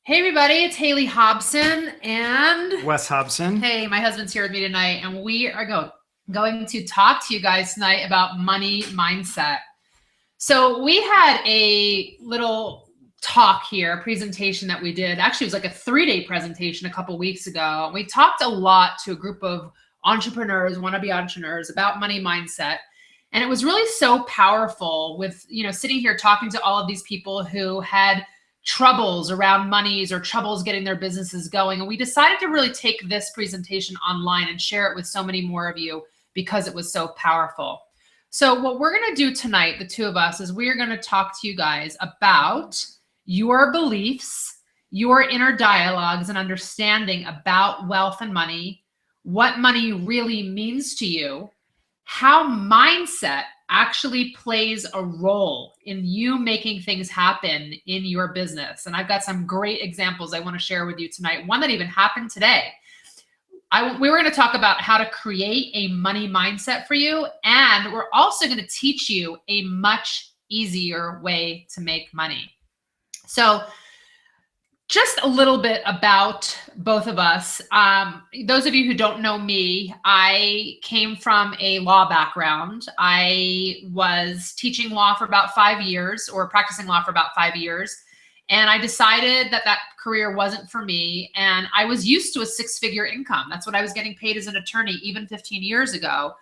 Hey everybody, it's Haley Hobson and Wes Hobson. hey, my husband's here with me tonight and we are going to talk to you guys tonight about money mindset. So we had a little talk here, a presentation that we did. Actually, it was like a 3-day presentation a couple weeks ago. We talked a lot to a group of entrepreneurs, wannabe entrepreneurs about money mindset. And it was really so powerful with, sitting here talking to all of these people who had troubles around monies or troubles getting their businesses going. And we decided to really take this presentation online and share it with so many more of you because it was so powerful. So what we're going to do tonight, the two of us, is we're going to talk to you guys about your beliefs, your inner dialogues and understanding about wealth and money, what money really means to you, how mindset actually plays a role in you making things happen in your business. And I've got some great examples I want to share with you tonight. One that even happened today. We were going to talk about how to create a money mindset for you. And we're also going to teach you a much easier way to make money. So just a little bit about both of us. Those of you who don't know me, I came from a law background. I was teaching law for about 5 years, or practicing law for about 5 years. And I decided that that career wasn't for me. And I was used to a 6-figure income. That's what I was getting paid as an attorney even 15 years ago.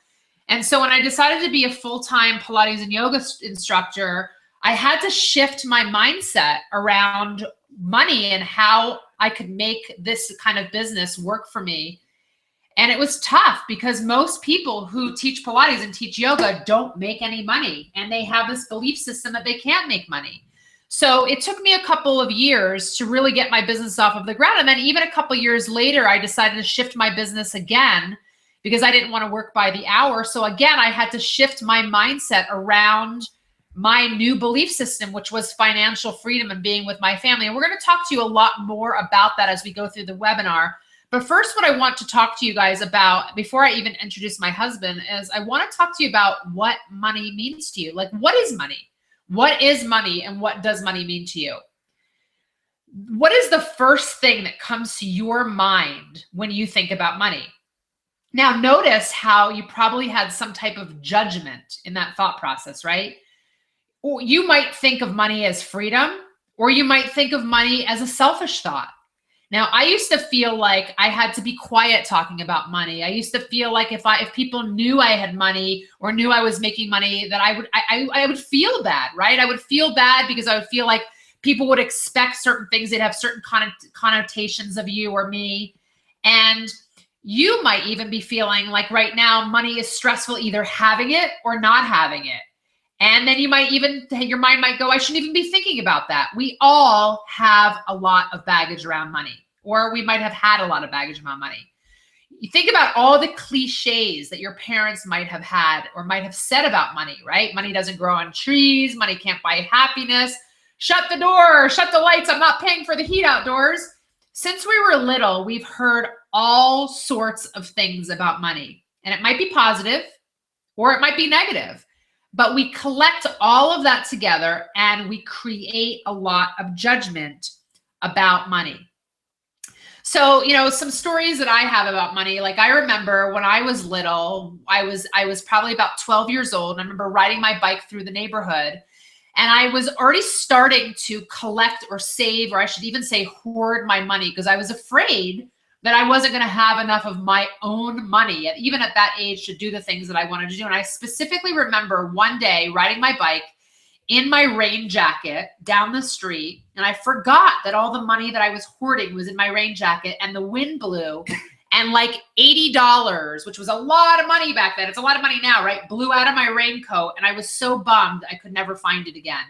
And so when I decided to be a full-time Pilates and yoga instructor, I had to shift my mindset around money and how I could make this kind of business work for me. And it was tough because most people who teach Pilates and teach yoga don't make any money. And they have this belief system that they can't make money. So it took me a couple of years to really get my business off of the ground. And then even a couple of years later, I decided to shift my business again because I didn't want to work by the hour. So again, I had to shift my mindset around my new belief system, which was financial freedom and being with my family. And we're going to talk to you a lot more about that as we go through the webinar. But first, what I want to talk to you guys about before I even introduce my husband is I want to talk to you about what money means to you. Like, what is money? What is money and what does money mean to you? What is the first thing that comes to your mind when you think about money? Now, notice how you probably had some type of judgment in that thought process, right? Or you might think of money as freedom, or you might think of money as a selfish thought. Now, I used to feel like I had to be quiet talking about money. I used to feel like if people knew I had money or knew I was making money, that I would feel bad, right? I would feel bad because I would feel like people would expect certain things. They'd have certain connotations of you or me. And you might even be feeling like right now, money is stressful, either having it or not having it. And then you might even, your mind might go, I shouldn't even be thinking about that. We all have a lot of baggage around money, or we might have had a lot of baggage around money. You think about all the cliches that your parents might have had or might have said about money, right? Money doesn't grow on trees. Money can't buy happiness. Shut the door, shut the lights. I'm not paying for the heat outdoors. Since we were little, we've heard all sorts of things about money. And it might be positive or it might be negative. But we collect all of that together and we create a lot of judgment about money. So, some stories that I have about money, like I remember when I was little, I was probably about 12 years old. I remember riding my bike through the neighborhood and I was already starting to collect or save, or I should even say hoard my money because I was afraid that I wasn't going to have enough of my own money, even at that age, to do the things that I wanted to do. And I specifically remember one day riding my bike in my rain jacket down the street, and I forgot that all the money that I was hoarding was in my rain jacket, and the wind blew, and like $80, which was a lot of money back then, it's a lot of money now, right, blew out of my raincoat, and I was so bummed I could never find it again.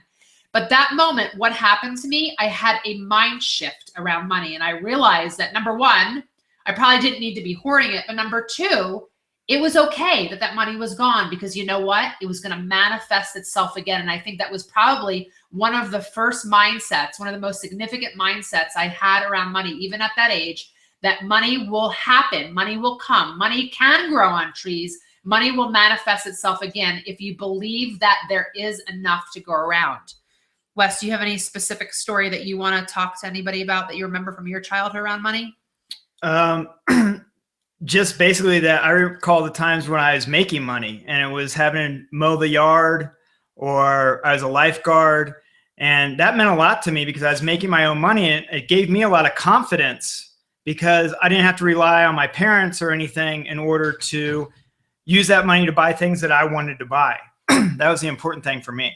But that moment, what happened to me, I had a mind shift around money. And I realized that number one, I probably didn't need to be hoarding it. But number two, it was okay that that money was gone because you know what? It was going to manifest itself again. And I think that was probably one of the first mindsets, one of the most significant mindsets I had around money, even at that age, that money will happen. Money will come. Money can grow on trees. Money will manifest itself again if you believe that there is enough to go around. Wes, do you have any specific story that you want to talk to anybody about that you remember from your childhood around money? Just basically that I recall the times when I was making money and it was having to mow the yard or I was a lifeguard. And that meant a lot to me because I was making my own money and it gave me a lot of confidence because I didn't have to rely on my parents or anything in order to use that money to buy things that I wanted to buy. That was the important thing for me.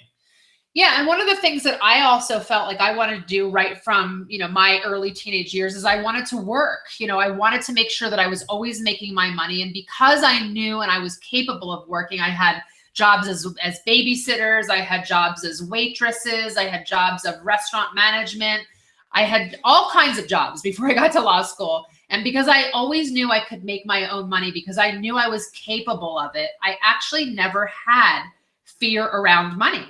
Yeah, and one of the things that I also felt like I wanted to do right from, my early teenage years is I wanted to work. I wanted to make sure that I was always making my money. And because I knew and I was capable of working, I had jobs as babysitters, I had jobs as waitresses, I had jobs of restaurant management. I had all kinds of jobs before I got to law school. And because I always knew I could make my own money, because I knew I was capable of it, I actually never had fear around money.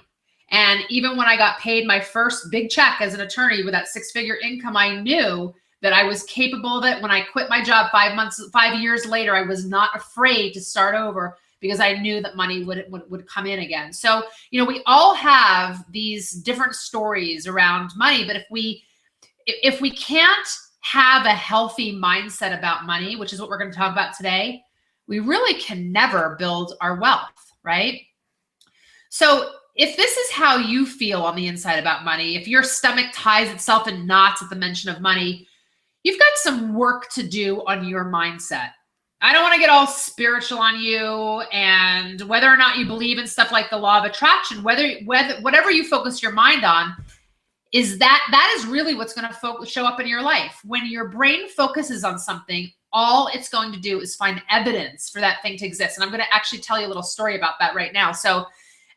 And even when I got paid my first big check as an attorney with that 6-figure income, I knew that I was capable of it. When I quit my job 5 years later, I was not afraid to start over because I knew that money would come in again. So, we all have these different stories around money, but if we can't have a healthy mindset about money, which is what we're going to talk about today, we really can never build our wealth, right? So if this is how you feel on the inside about money, if your stomach ties itself in knots at the mention of money, you've got some work to do on your mindset. I don't want to get all spiritual on you, and whether or not you believe in stuff like the law of attraction, whatever you focus your mind on, that is really what's going to show up in your life. When your brain focuses on something, all it's going to do is find evidence for that thing to exist. And I'm going to actually tell you a little story about that right now. So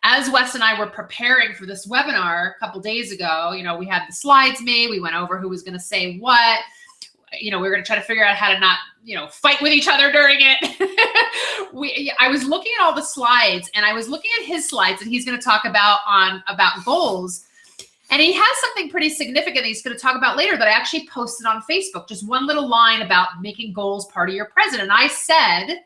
as Wes and I were preparing for this webinar a couple days ago, we had the slides made. We went over who was going to say what. We were going to try to figure out how to not, fight with each other during it. I was looking at all the slides, and I was looking at his slides, and he's going to talk about goals. And he has something pretty significant that he's going to talk about later that I actually posted on Facebook. Just one little line about making goals part of your present. And I said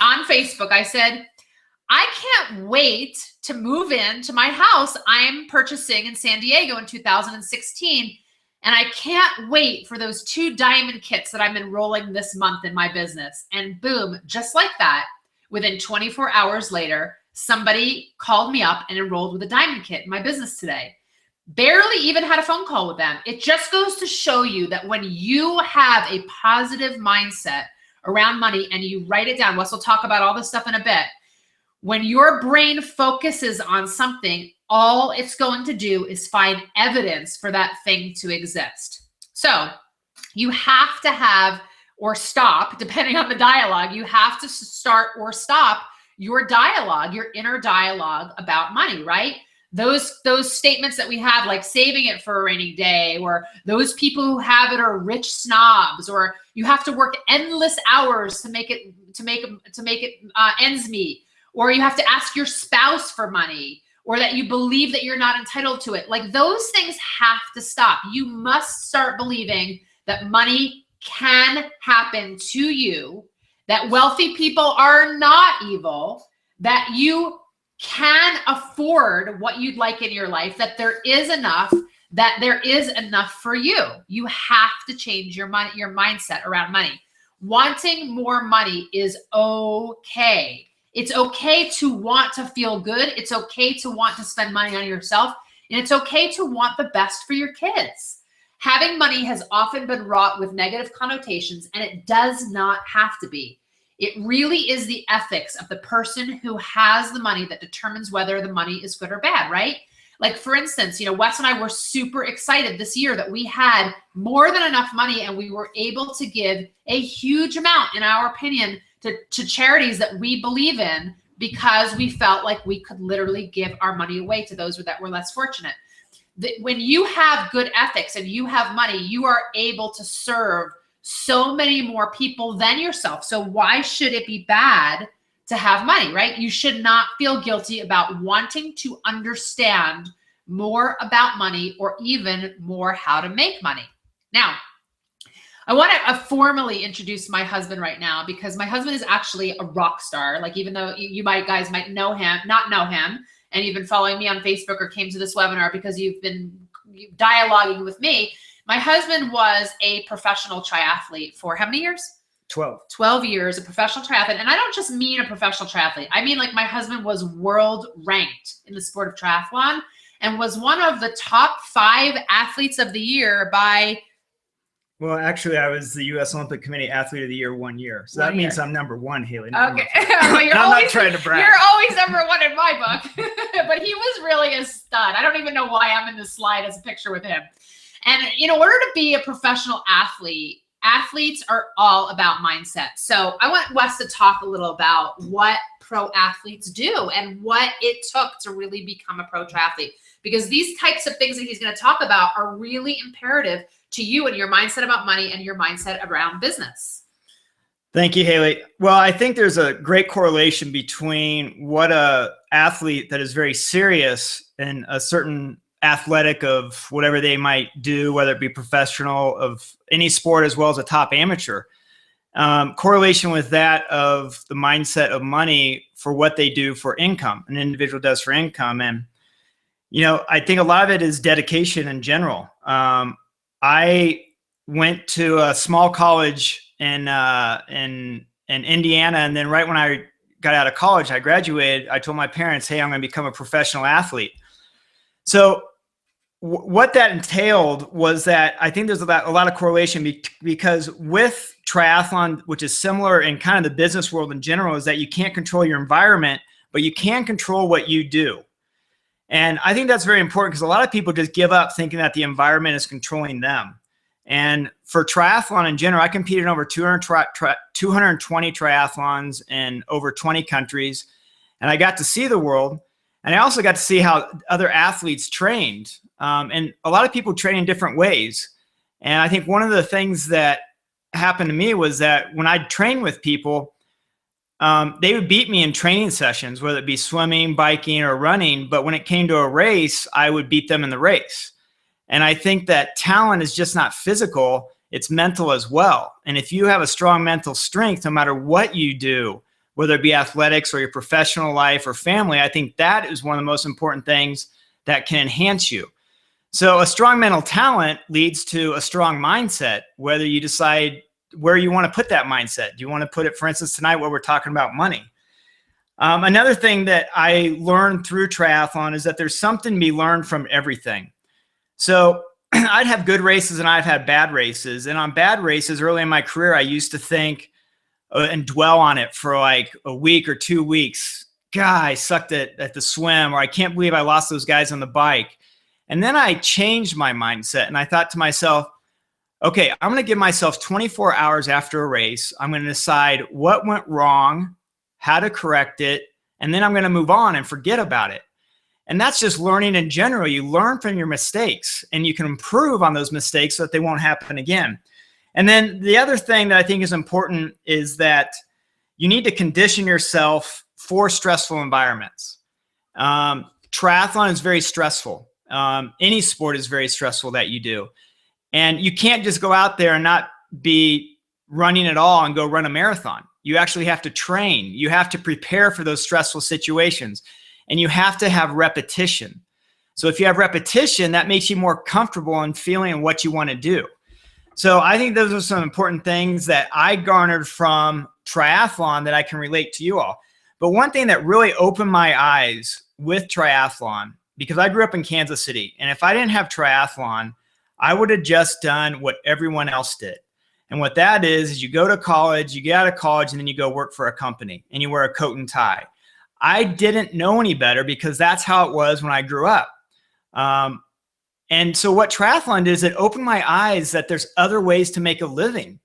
on Facebook, I can't wait to move into my house I'm purchasing in San Diego in 2016. And I can't wait for those 2 diamond kits that I'm enrolling this month in my business. And boom, just like that, within 24 hours later, somebody called me up and enrolled with a diamond kit in my business today. Barely even had a phone call with them. It just goes to show you that when you have a positive mindset around money and you write it down, Wes will talk about all this stuff in a bit. When your brain focuses on something, all it's going to do is find evidence for that thing to exist. So you have to have or stop, depending on the dialogue, you have to start or stop your dialogue, your inner dialogue about money, right? Those statements that we have, like saving it for a rainy day, or those people who have it are rich snobs, or you have to work endless hours to make it ends meet, or you have to ask your spouse for money, or that you believe that you're not entitled to it. Like, those things have to stop. You must start believing that money can happen to you, that wealthy people are not evil, that you can afford what you'd like in your life, that there is enough for you. You have to change your mindset around money. Wanting more money is okay. It's okay to want to feel good. It's okay to want to spend money on yourself. And it's okay to want the best for your kids. Having money has often been wrought with negative connotations, and it does not have to be. It really is the ethics of the person who has the money that determines whether the money is good or bad, right? Like, for instance, Wes and I were super excited this year that we had more than enough money and we were able to give a huge amount, in our opinion, to charities that we believe in, because we felt like we could literally give our money away to those that were less fortunate. When you have good ethics and you have money, you are able to serve so many more people than yourself. So why should it be bad to have money, right? You should not feel guilty about wanting to understand more about money, or even more how to make money. Now, I want to formally introduce my husband right now, because my husband is actually a rock star. Like, even though you guys might know him, not know him, and you've been following me on Facebook or came to this webinar because you've been dialoguing with me. My husband was a professional triathlete for how many years? 12 years, a professional triathlete. And I don't just mean a professional triathlete. I mean, like, my husband was world ranked in the sport of triathlon and was one of the top 5 athletes of the year by... Well, actually, I was the U.S. Olympic Committee Athlete of the Year 1 year. So that means I'm number 1, Haley. Okay. Well, I'm not trying to brag. You're always number 1 in my book. But he was really a stud. I don't even know why I'm in this slide as a picture with him. And in order to be a professional athlete, athletes are all about mindset. So I want Wes to talk a little about what pro athletes do and what it took to really become a pro triathlete, because these types of things that he's going to talk about are really imperative to you and your mindset about money and your mindset around business. Thank you, Haley. Well, I think there's a great correlation between what a athlete that is very serious and a certain athletic of whatever they might do, whether it be professional of any sport as well as a top amateur, correlation with that of the mindset of money for what they do for income, an individual does for income. And, I think a lot of it is dedication in general. I went to a small college in Indiana. And then right when I got out of college, I graduated, I told my parents, hey, I'm going to become a professional athlete. So what that entailed was that I think there's a lot of correlation because with triathlon, which is similar in kind of the business world in general, is that you can't control your environment, but you can control what you do. And I think that's very important because a lot of people just give up thinking that the environment is controlling them. And for triathlon in general, I competed in over 220 triathlons in over 20 countries, and I got to see the world. And I also got to see how other athletes trained. And a lot of people train in different ways. And I think one of the things that happened to me was that when I'd train with people, they would beat me in training sessions, whether it be swimming, biking, or running. But when it came to a race, I would beat them in the race. And I think that talent is just not physical, it's mental as well. And if you have a strong mental strength, no matter what you do, whether it be athletics or your professional life or family, I think that is one of the most important things that can enhance you. So a strong mental talent leads to a strong mindset, whether you decide where you want to put that mindset. Do you want to put it, for instance, tonight where we're talking about money? Another thing that I learned through triathlon is that there's something to be learned from everything. So I'd have good races and I've had bad races. And on bad races early in my career, I used to think and dwell on it for like a week or 2 weeks. God, I sucked at the swim, or I can't believe I lost those guys on the bike. And then I changed my mindset and I thought to myself, okay, I'm going to give myself 24 hours after a race. I'm going to decide what went wrong, how to correct it, and then I'm going to move on and forget about it. And that's just learning in general. You learn from your mistakes and you can improve on those mistakes so that they won't happen again. And then the other thing that I think is important is that you need to condition yourself for stressful environments. Triathlon is very stressful. Any sport is very stressful that you do. And you can't just go out there and not be running at all and go run a marathon. You actually have to train. You have to prepare for those stressful situations. And you have to have repetition. So if you have repetition, that makes you more comfortable in feeling what you want to do. So I think those are some important things that I garnered from triathlon that I can relate to you all. But one thing that really opened my eyes with triathlon, because I grew up in Kansas City, and if I didn't have triathlon, I would have just done what everyone else did. And what that is you go to college, you get out of college, and then you go work for a company, and you wear a coat and tie. I didn't know any better because that's how it was when I grew up. And so what triathlon did is it opened my eyes that there's other ways to make a living.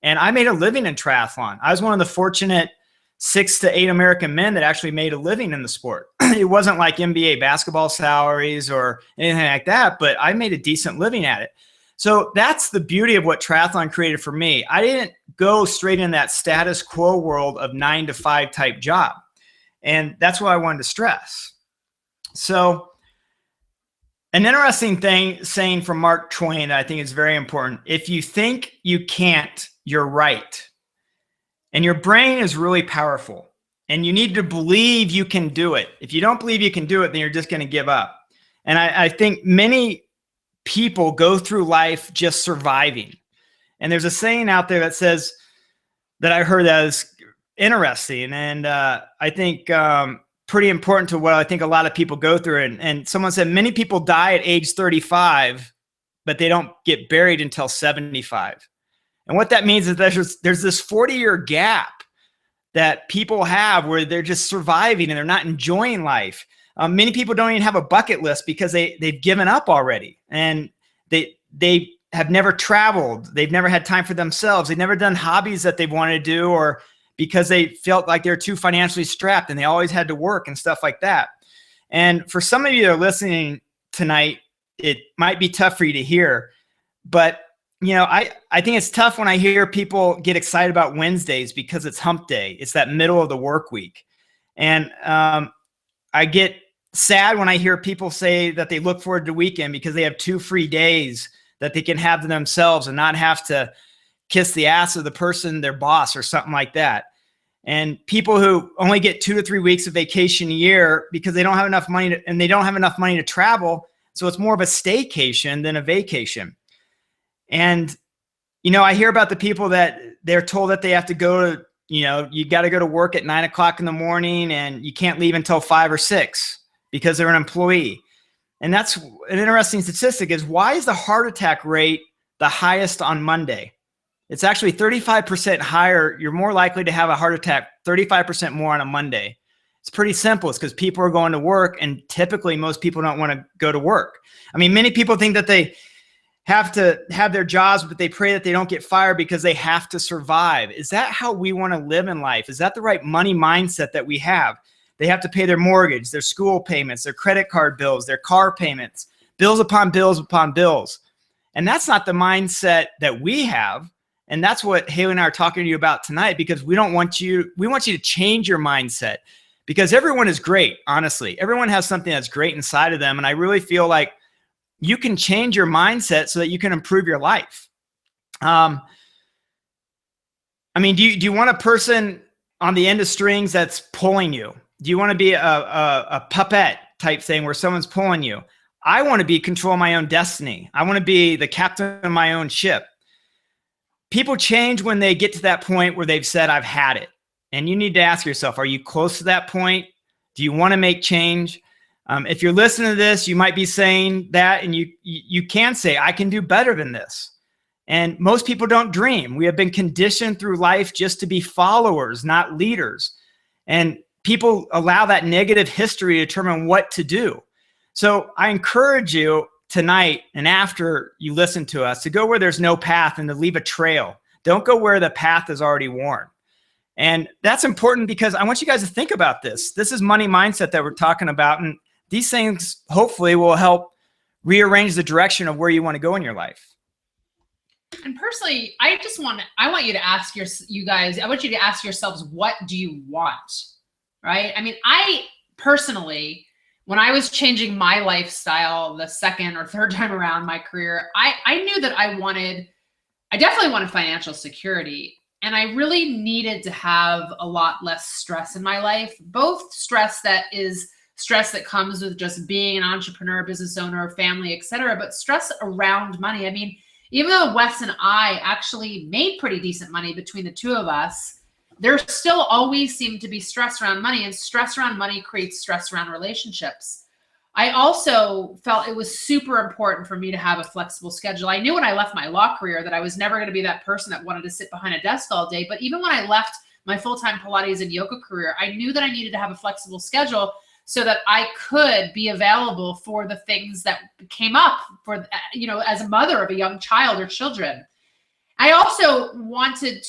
And I made a living in triathlon. I was one of the fortunate 6 to 8 American men that actually made a living in the sport. It wasn't like NBA basketball salaries or anything like that, but I made a decent living at it. So that's the beauty of what triathlon created for me. I didn't go straight in that status quo world of 9 to 5 type job. And that's what I wanted to stress. So an interesting saying from Mark Twain that I think is very important. If you think you can't, you're right. And your brain is really powerful. and you need to believe you can do it. If you don't believe you can do it, then you're just going to give up. And I think many people go through life just surviving. And there's a saying out there that says, that I heard that is interesting, and I think pretty important to what I think a lot of people go through. And someone said many people die at age 35, but they don't get buried until 75. And what that means is there's this 40-year gap that people have where they're just surviving and they're not enjoying life. Many people don't even have a bucket list because they've given up already, and they have never traveled. They've never had time for themselves. They've never done hobbies that they wanted to do, or because they felt like they're too financially strapped and they always had to work and stuff like that. And for some of you that are listening tonight, it might be tough for you to hear, but I think it's tough when I hear people get excited about Wednesdays because it's hump day. It's that middle of the work week. And I get sad when I hear people say that they look forward to the weekend because they have 2 free days that they can have to themselves and not have to kiss the ass of the person, their boss, or something like that. And people who only get 2 to 3 weeks of vacation a year because they don't have enough money and they don't have enough money to travel. So it's more of a staycation than a vacation. And, I hear about the people that they're told that they have to go to, you got to go to work at 9 o'clock in the morning and you can't leave until 5 or 6 because they're an employee. And that's an interesting statistic is why is the heart attack rate the highest on Monday? It's actually 35% higher. You're more likely to have a heart attack 35% more on a Monday. It's pretty simple. It's because people are going to work, and typically most people don't want to go to work. I mean, many people think that they have to have their jobs, but they pray that they don't get fired because they have to survive. Is that how we want to live in life? Is that the right money mindset that we have? They have to pay their mortgage, their school payments, their credit card bills, their car payments, bills upon bills upon bills. And that's not the mindset that we have. And that's what Haley and I are talking to you about tonight, because we want you to change your mindset, because everyone is great. Honestly, everyone has something that's great inside of them. And I really feel like you can change your mindset so that you can improve your life. Do you want a person on the end of strings that's pulling you? Do you want to be a puppet type thing where someone's pulling you? I want to be control my own destiny. I want to be the captain of my own ship. People change when they get to that point where they've said, I've had it. And you need to ask yourself, are you close to that point? Do you want to make change? If you're listening to this, you might be saying that, and you can say, I can do better than this. And most people don't dream. We have been conditioned through life just to be followers, not leaders. And people allow that negative history to determine what to do. So I encourage you tonight, and after you listen to us, to go where there's no path and to leave a trail. Don't go where the path is already worn. And that's important because I want you guys to think about this. This is money mindset that we're talking about. And these things hopefully will help rearrange the direction of where you want to go in your life. And personally, I want you to ask I want you to ask yourselves, what do you want? Right? I mean, I personally, when I was changing my lifestyle the second or third time around my career, I knew that I definitely wanted financial security. And I really needed to have a lot less stress in my life, both stress that comes with just being an entrepreneur, business owner, family, et cetera, but stress around money. I mean, even though Wes and I actually made pretty decent money between the two of us, there still always seemed to be stress around money, and stress around money creates stress around relationships. I also felt it was super important for me to have a flexible schedule. I knew when I left my law career that I was never going to be that person that wanted to sit behind a desk all day. But even when I left my full-time Pilates and yoga career, I knew that I needed to have a flexible schedule so that I could be available for the things that came up for, as a mother of a young child or children. I also wanted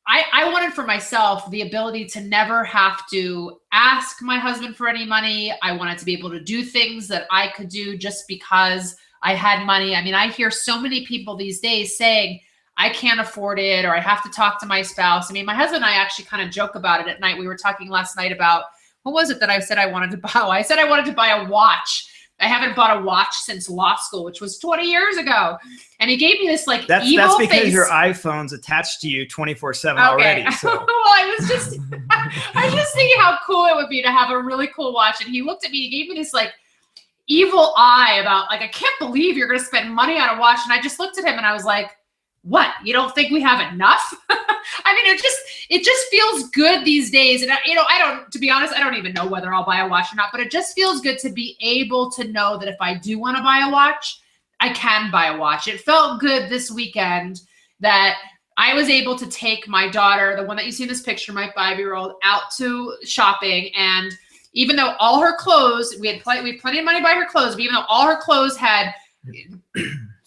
I wanted for myself the ability to never have to ask my husband for any money. I wanted to be able to do things that I could do just because I had money. I mean, I hear so many people these days saying, I can't afford it, or I have to talk to my spouse. I mean, my husband and I actually kind of joke about it at night. We were talking last night about, what was it that I said I wanted to buy? I said I wanted to buy a watch. I haven't bought a watch since law school, which was 20 years ago. And he gave me this like that's evil because face. your iPhone's attached to you 24/7 already. So. Well, I was just thinking how cool it would be to have a really cool watch. And he looked at me, he gave me this like evil eye about like, I can't believe you're going to spend money on a watch. And I just looked at him and I was like, what? You don't think we have enough? I mean, it just feels good these days. And to be honest, I don't even know whether I'll buy a watch or not, but it just feels good to be able to know that if I do want to buy a watch, I can buy a watch. It felt good this weekend that I was able to take my daughter, the one that you see in this picture, my 5-year-old, out to shopping. And even though all her clothes, we had plenty of money to buy her clothes, but even though all her clothes had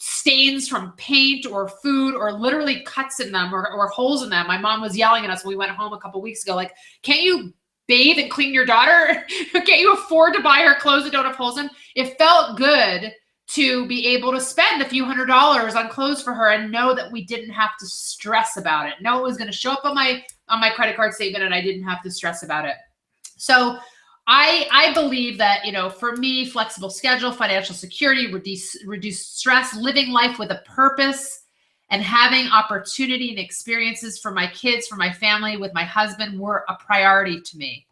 stains from paint or food or literally cuts in them or holes in them, my mom was yelling at us when we went home a couple weeks ago, like, can't you bathe and clean your daughter? Can't you afford to buy her clothes that don't have holes in? It felt good to be able to spend a few $100s on clothes for her and know that we didn't have to stress about it. No, it was going to show up on my credit card statement and I didn't have to stress about it. So I believe that, for me, flexible schedule, financial security, reduce stress, living life with a purpose, and having opportunity and experiences for my kids, for my family, with my husband were a priority to me.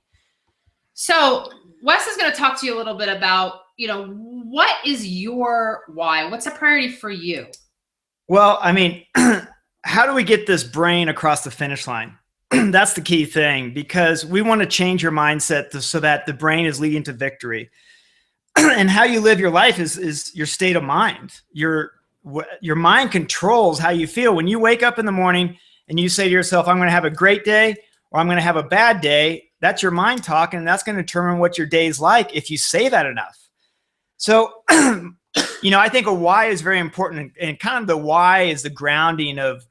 So Wes is going to talk to you a little bit about, what is your why? What's a priority for you? Well, I mean, how do we get this brain across the finish line? That's the key thing, because we want to change your mindset so that the brain is leading to victory. And how you live your life is your state of mind. Your mind controls how you feel. When you wake up in the morning and you say to yourself, I'm going to have a great day or I'm going to have a bad day, that's your mind talking, and that's going to determine what your day's like if you say that enough. So, I think a why is very important, and kind of the why is the grounding of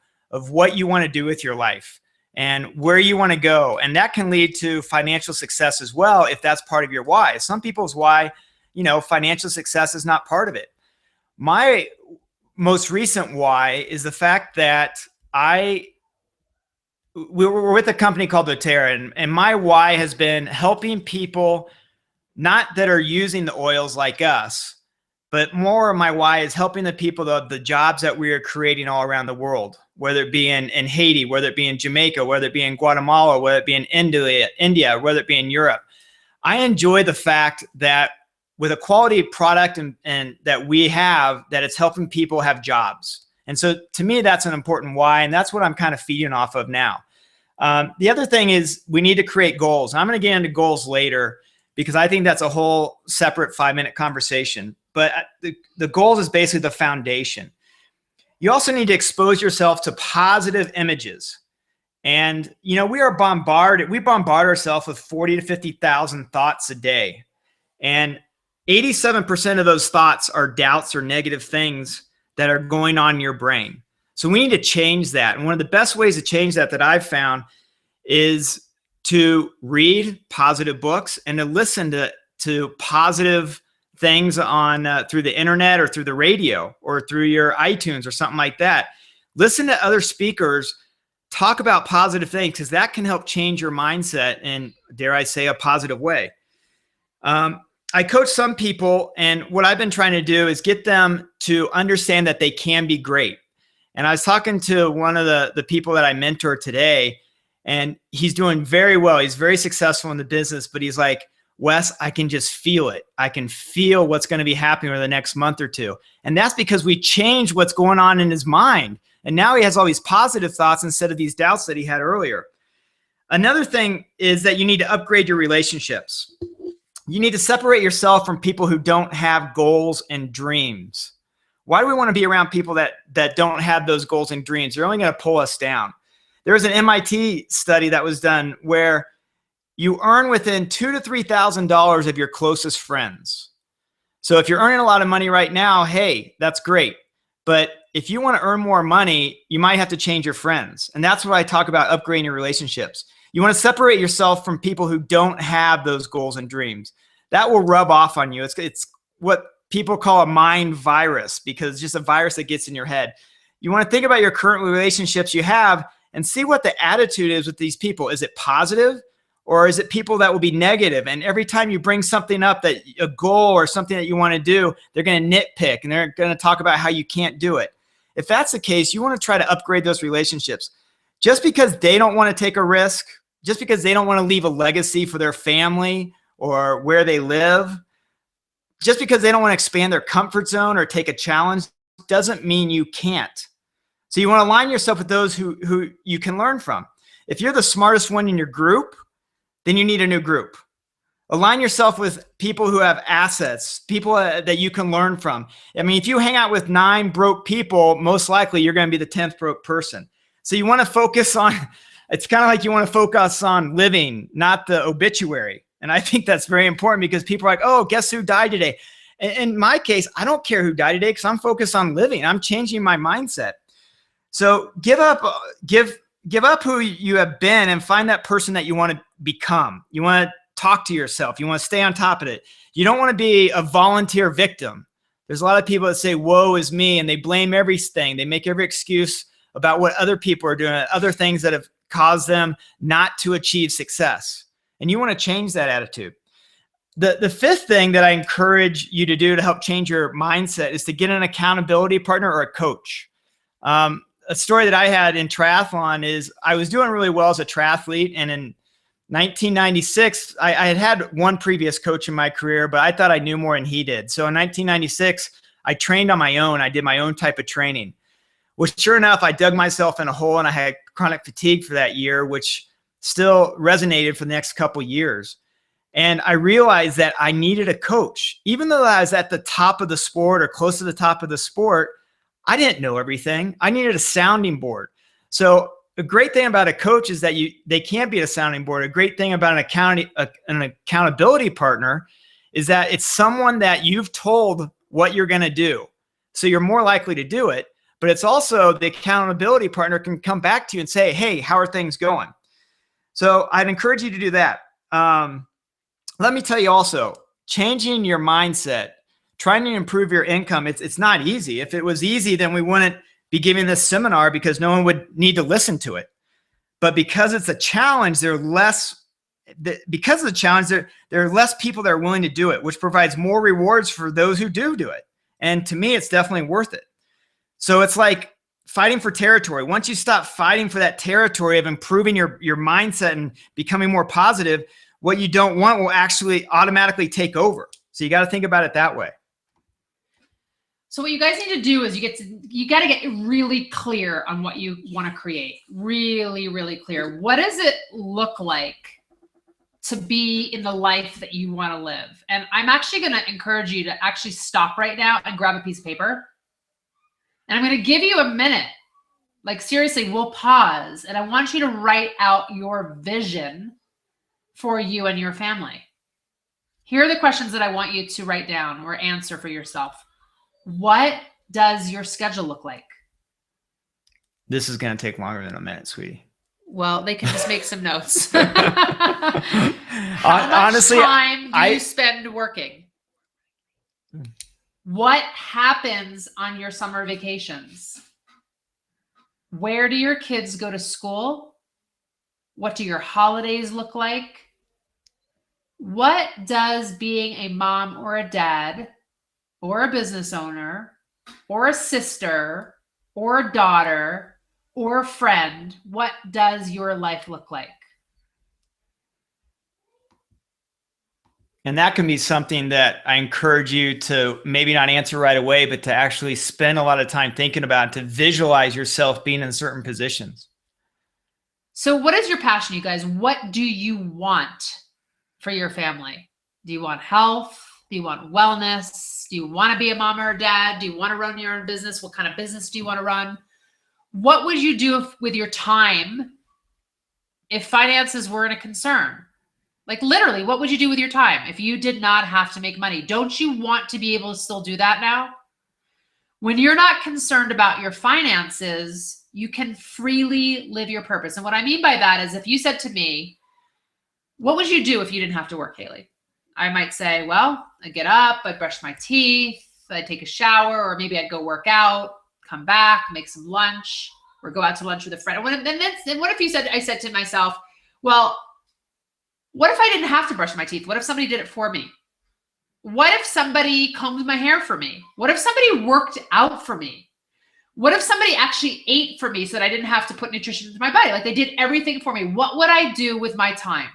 what you want to do with your life and where you want to go. And that can lead to financial success as well, if that's part of your why. Some people's why, financial success is not part of it. My most recent why is the fact that we were with a company called doTERRA, and my why has been helping people, not that are using the oils like us, but more my why is helping the people, the jobs that we are creating all around the world, whether it be in Haiti, whether it be in Jamaica, whether it be in Guatemala, whether it be in India, whether it be in Europe. I enjoy the fact that with a quality product and that we have, that it's helping people have jobs. And so to me, that's an important why. And that's what I'm kind of feeding off of now. The other thing is we need to create goals. And I'm going to get into goals later because I think that's a whole separate 5-minute conversation. But the goals is basically the foundation. You also need to expose yourself to positive images. And, we bombard ourselves with 40 to 50,000 thoughts a day. And 87% of those thoughts are doubts or negative things that are going on in your brain. So we need to change that. And one of the best ways to change that I've found is to read positive books and to listen to positive things on through the internet or through the radio or through your iTunes or something like that. Listen to other speakers talk about positive things, because that can help change your mindset in, dare I say, a positive way. I coach some people, and what I've been trying to do is get them to understand that they can be great. And I was talking to one of the people that I mentor today, and he's doing very well. He's very successful in the business, but he's like, Wes, I can just feel it. I can feel what's going to be happening over the next month or two. And that's because we changed what's going on in his mind. And now he has all these positive thoughts instead of these doubts that he had earlier. Another thing is that you need to upgrade your relationships. You need to separate yourself from people who don't have goals and dreams. Why do we want to be around people that don't have those goals and dreams? They're only going to pull us down. There was an MIT study that was done where you earn within $2,000 to $3,000 of your closest friends. So if you're earning a lot of money right now, hey, that's great. But if you want to earn more money, you might have to change your friends. And that's what I talk about, upgrading your relationships. You want to separate yourself from people who don't have those goals and dreams. That will rub off on you. It's what people call a mind virus, because it's just a virus that gets in your head. You want to think about your current relationships you have and see what the attitude is with these people. Is it positive, Or is it people that will be negative? And every time you bring something up, that a goal or something that you want to do, they're going to nitpick and they're going to talk about how you can't do it. If that's the case, you want to try to upgrade those relationships. Just because they don't want to take a risk, just because they don't want to leave a legacy for their family or where they live, just because they don't want to expand their comfort zone or take a challenge, doesn't mean you can't. So you want to align yourself with those who you can learn from. If you're the smartest one in your group, then you need a new group. Align yourself with people who have assets, people that you can learn from. I mean, if you hang out with 9 broke people, most likely you're going to be the 10th broke person. So you want to focus on, it's kind of like you want to focus on living, not the obituary. And I think that's very important because people are like, oh, guess who died today? In my case, I don't care who died today because I'm focused on living. I'm changing my mindset. So give up who you have been and find that person that you want to become. You want to talk to yourself. You want to stay on top of it. You don't want to be a volunteer victim. There's a lot of people that say, woe is me, and they blame everything. They make every excuse about what other people are doing, other things that have caused them not to achieve success. And you want to change that attitude. The fifth thing that I encourage you to do to help change your mindset is to get an accountability partner or a coach. A story that I had in triathlon is I was doing really well as a triathlete. And in 1996, I had one previous coach in my career, but I thought I knew more than he did. So in 1996, I trained on my own. I did my own type of training, which sure enough, I dug myself in a hole and I had chronic fatigue for that year, which still resonated for the next couple years. And I realized that I needed a coach. Even though I was at the top of the sport or close to the top of the sport, I didn't know everything. I needed a sounding board. So a great thing about a coach is that they can't be a sounding board. A great thing about an accountability partner is that it's someone that you've told what you're going to do. So you're more likely to do it, but it's also the accountability partner can come back to you and say, hey, how are things going? So I'd encourage you to do that. Let me tell you also, changing your mindset, trying to improve your income, it's not easy. If it was easy, then we wouldn't be giving this seminar because no one would need to listen to it. But because it's a challenge, there are less people that are willing to do it, which provides more rewards for those who do it. And to me, it's definitely worth it. So it's like fighting for territory. Once you stop fighting for that territory of improving your mindset and becoming more positive, what you don't want will actually automatically take over. So you got to think about it that way. So what you guys need to do is you got to get really clear on what you want to create. Really, really clear. What does it look like to be in the life that you want to live? And I'm actually going to encourage you to actually stop right now and grab a piece of paper. And I'm going to give you a minute. Like seriously, we'll pause. And I want you to write out your vision for you and your family. Here are the questions that I want you to write down or answer for yourself. What does your schedule look like? This is going to take longer than a minute, sweetie. Well, they can just make some notes. Honestly, how much time do you spend working? What happens on your summer vacations? Where do your kids go to school? What do your holidays look like? What does being a mom or a dad or a business owner or a sister or a daughter or a friend, what does your life look like? And that can be something that I encourage you to maybe not answer right away, but to actually spend a lot of time thinking about, to visualize yourself being in certain positions. So what is your passion, you guys? What do you want for your family? Do you want health? Do you want wellness? Do you want to be a mom or a dad? Do you want to run your own business? What kind of business do you want to run? What would you do with your time if finances weren't a concern? Like literally, what would you do with your time if you did not have to make money? Don't you want to be able to still do that now? When you're not concerned about your finances, you can freely live your purpose. And what I mean by that is if you said to me, what would you do if you didn't have to work, Haley? I might say, well, I get up, I brush my teeth, I take a shower, or maybe I'd go work out, come back, make some lunch, or go out to lunch with a friend. Then what if I said to myself, well, What if I didn't have to brush my teeth? What if somebody did it for me? What if somebody combed my hair for me? What if somebody worked out for me? What if somebody actually ate for me so that I didn't have to put nutrition into my body? Like they did everything for me. What would I do with my time?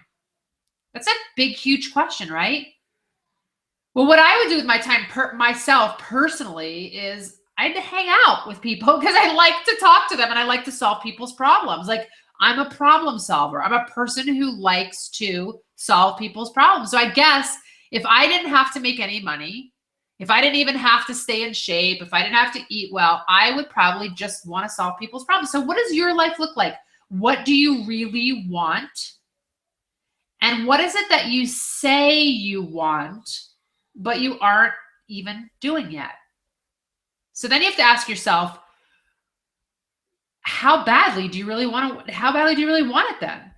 That's a big, huge question, right? Well, what I would do with my time myself personally is I'd hang out with people because I like to talk to them and I like to solve people's problems. Like I'm a problem solver. I'm a person who likes to solve people's problems. So I guess if I didn't have to make any money, if I didn't even have to stay in shape, if I didn't have to eat well, I would probably just want to solve people's problems. So what does your life look like? What do you really want? And what is it that you say you want, but you aren't even doing yet? So then you have to ask yourself, how badly do you really want it then?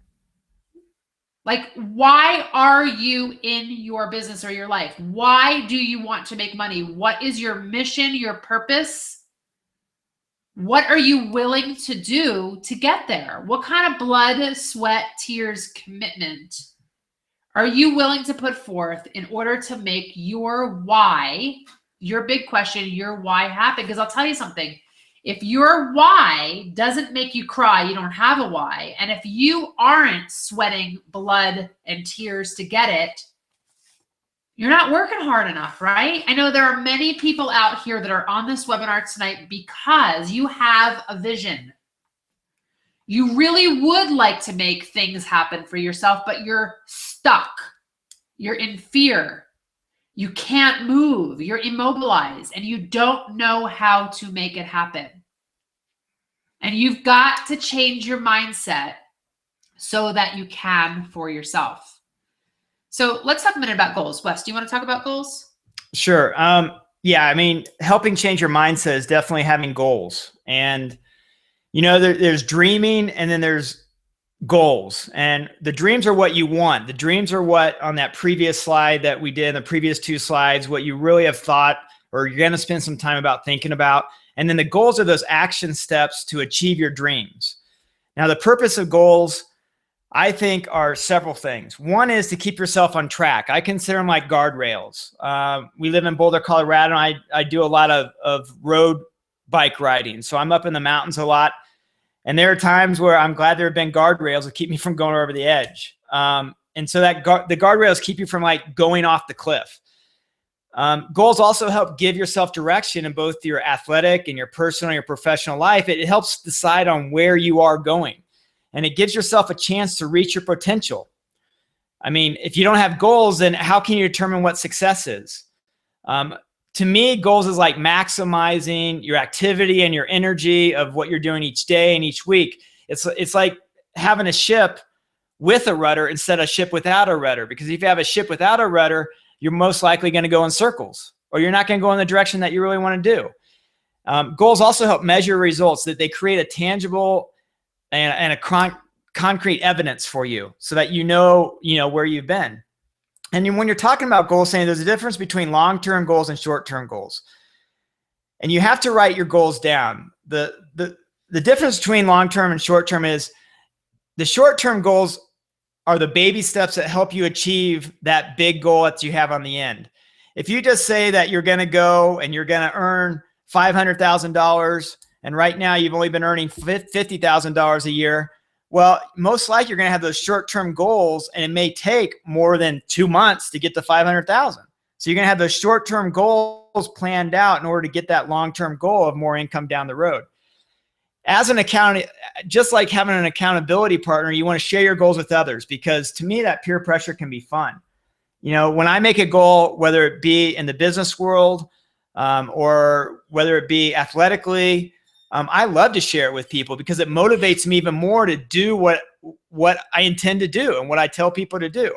Like, why are you in your business or your life? Why do you want to make money? What is your mission, your purpose? What are you willing to do to get there? What kind of blood, sweat, tears, commitment are you willing to put forth in order to make your why, your big question, your why happen? Because I'll tell you something. If your why doesn't make you cry, you don't have a why. And if you aren't sweating blood and tears to get it, you're not working hard enough, right? I know there are many people out here that are on this webinar tonight because you have a vision. You really would like to make things happen for yourself, but you're stuck. You're in fear. You can't move. You're immobilized and you don't know how to make it happen. And you've got to change your mindset so that you can for yourself. So let's talk a minute about goals. Wes, do you want to talk about goals? Sure. Yeah, I mean, helping change your mindset is definitely having goals. And, you know, there's dreaming and then there's goals. And the dreams are what you want. The dreams are what on that previous slide that we did, the previous two slides, what you really have thought or you're going to spend some time about thinking about. And then the goals are those action steps to achieve your dreams. Now, the purpose of goals, I think, are several things. One is to keep yourself on track. I consider them like guardrails. We live in Boulder, Colorado, and I do a lot of road bike riding. So I'm up in the mountains a lot. And there are times where I'm glad there have been guardrails that keep me from going over the edge. And so the guardrails keep you from like going off the cliff. Goals also help give yourself direction in both your athletic and your personal and your professional life. It helps decide on where you are going. And it gives yourself a chance to reach your potential. I mean, if you don't have goals, then how can you determine what success is? To me, goals is like maximizing your activity and your energy of what you're doing each day and each week. It's like having a ship with a rudder instead of a ship without a rudder. Because if you have a ship without a rudder, you're most likely going to go in circles, or you're not going to go in the direction that you really want to do. Goals also help measure results, that they create a tangible and a concrete evidence for you so that you know where you've been. And when you're talking about goal setting, there's a difference between long-term goals and short-term goals. And you have to write your goals down. The difference between long-term and short-term is the short-term goals are the baby steps that help you achieve that big goal that you have on the end. If you just say that you're going to go and you're going to earn $500,000 and right now you've only been earning $50,000 a year, well, most likely you're going to have those short-term goals and it may take more than 2 months to get to 500,000. So you're going to have those short-term goals planned out in order to get that long-term goal of more income down the road. As an accountant, just like having an accountability partner, you want to share your goals with others, because to me, that peer pressure can be fun. You know, when I make a goal, whether it be in the business world or whether it be athletically, I love to share it with people because it motivates me even more to do what I intend to do and what I tell people to do.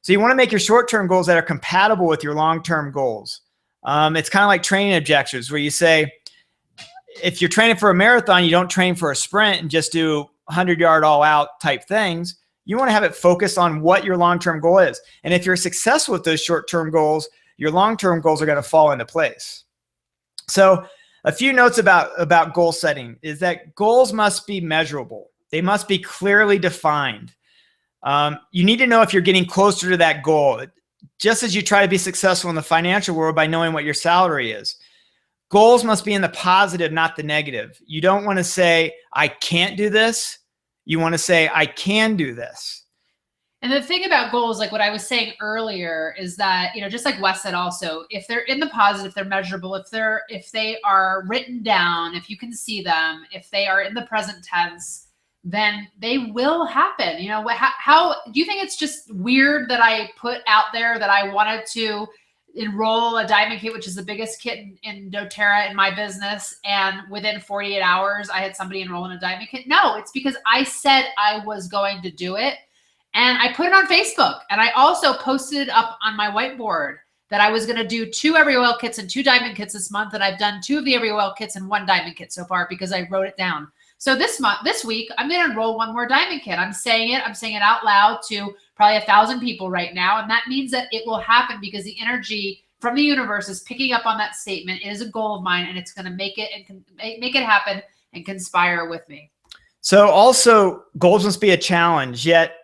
So you want to make your short-term goals that are compatible with your long-term goals. It's kind of like training objectives where you say, if you're training for a marathon, you don't train for a sprint and just do 100-yard all-out type things. You want to have it focused on what your long-term goal is. And if you're successful with those short-term goals, your long-term goals are going to fall into place. So a few notes about goal setting is that goals must be measurable. They must be clearly defined. You need to know if you're getting closer to that goal, just as you try to be successful in the financial world by knowing what your salary is. Goals must be in the positive, not the negative. You don't want to say, I can't do this. You want to say, I can do this. And the thing about goals, like what I was saying earlier, is that, you know, just like Wes said also, if they're in the positive, if they're measurable, if they are written down, if you can see them, if they are in the present tense, then they will happen. You know, how do you think it's just weird that I put out there that I wanted to enroll a diamond kit, which is the biggest kit in doTERRA in my business, and within 48 hours I had somebody enroll in a diamond kit? No, it's because I said I was going to do it. And I put it on Facebook, and I also posted it up on my whiteboard that I was going to do 2 Every Oil kits and 2 diamond kits this month. And I've done 2 of the Every Oil kits and 1 diamond kit so far because I wrote it down. So this week, I'm going to enroll 1 more diamond kit. I'm saying it out loud to probably 1,000 people right now. And that means that it will happen because the energy from the universe is picking up on that statement. It is a goal of mine, and it's going to make it happen and conspire with me. So also, goals must be a challenge, yet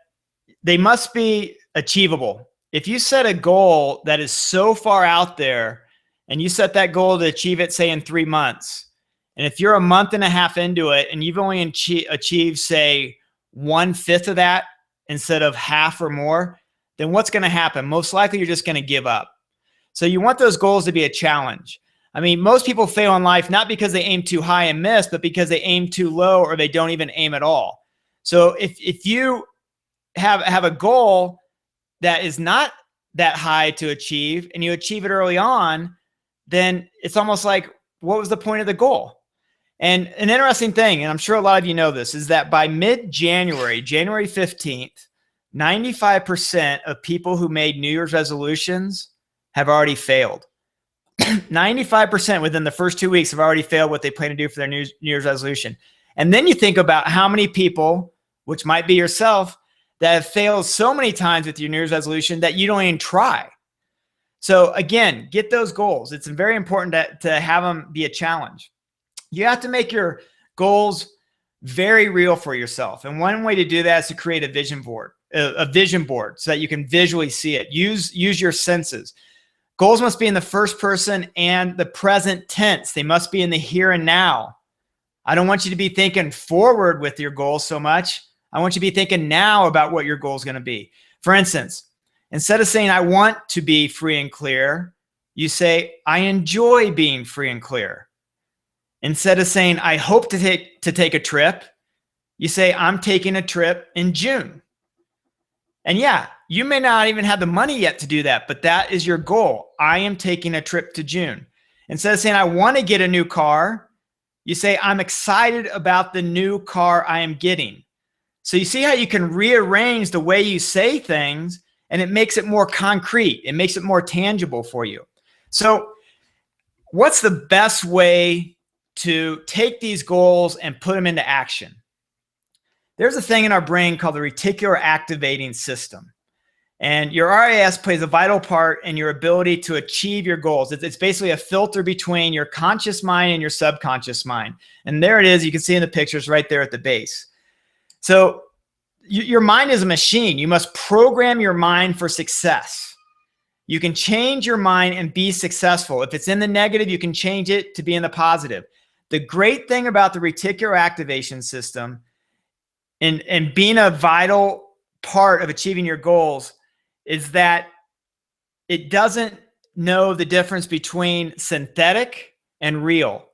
they must be achievable. If you set a goal that is so far out there and you set that goal to achieve it, say in 3 months, and if you're a month and a half into it and you've only achieved, say, 1/5 of that instead of half or more, then what's going to happen? Most likely you're just going to give up. So you want those goals to be a challenge. I mean, most people fail in life not because they aim too high and miss, but because they aim too low or they don't even aim at all. So if you have a goal that is not that high to achieve and you achieve it early on, then it's almost like, what was the point of the goal? And an interesting thing, and I'm sure a lot of you know this, is that by mid-January, January 15th, 95% of people who made New Year's resolutions have already failed. 95% within the first 2 weeks have already failed what they plan to do for their New Year's resolution. And then you think about how many people, which might be yourself, that have failed so many times with your New Year's resolution that you don't even try. So again, get those goals. It's very important to have them be a challenge. You have to make your goals very real for yourself. And one way to do that is to create a vision board so that you can visually see it. Use your senses. Goals must be in the first person and the present tense. They must be in the here and now. I don't want you to be thinking forward with your goals so much. I want you to be thinking now about what your goal is going to be. For instance, instead of saying, I want to be free and clear, you say, I enjoy being free and clear. Instead of saying, I hope to take a trip, you say, I'm taking a trip in June. And yeah, you may not even have the money yet to do that, but that is your goal. I am taking a trip to June. Instead of saying, I want to get a new car, you say, I'm excited about the new car I am getting. So you see how you can rearrange the way you say things, and it makes it more concrete. It makes it more tangible for you. So what's the best way to take these goals and put them into action? There's a thing in our brain called the reticular activating system. And your RAS plays a vital part in your ability to achieve your goals. It's basically a filter between your conscious mind and your subconscious mind. And there it is. You can see in the pictures right there at the base. So your mind is a machine. You must program your mind for success. You can change your mind and be successful. If it's in the negative, you can change it to be in the positive. The great thing about the reticular activation system and being a vital part of achieving your goals is that it doesn't know the difference between synthetic and real.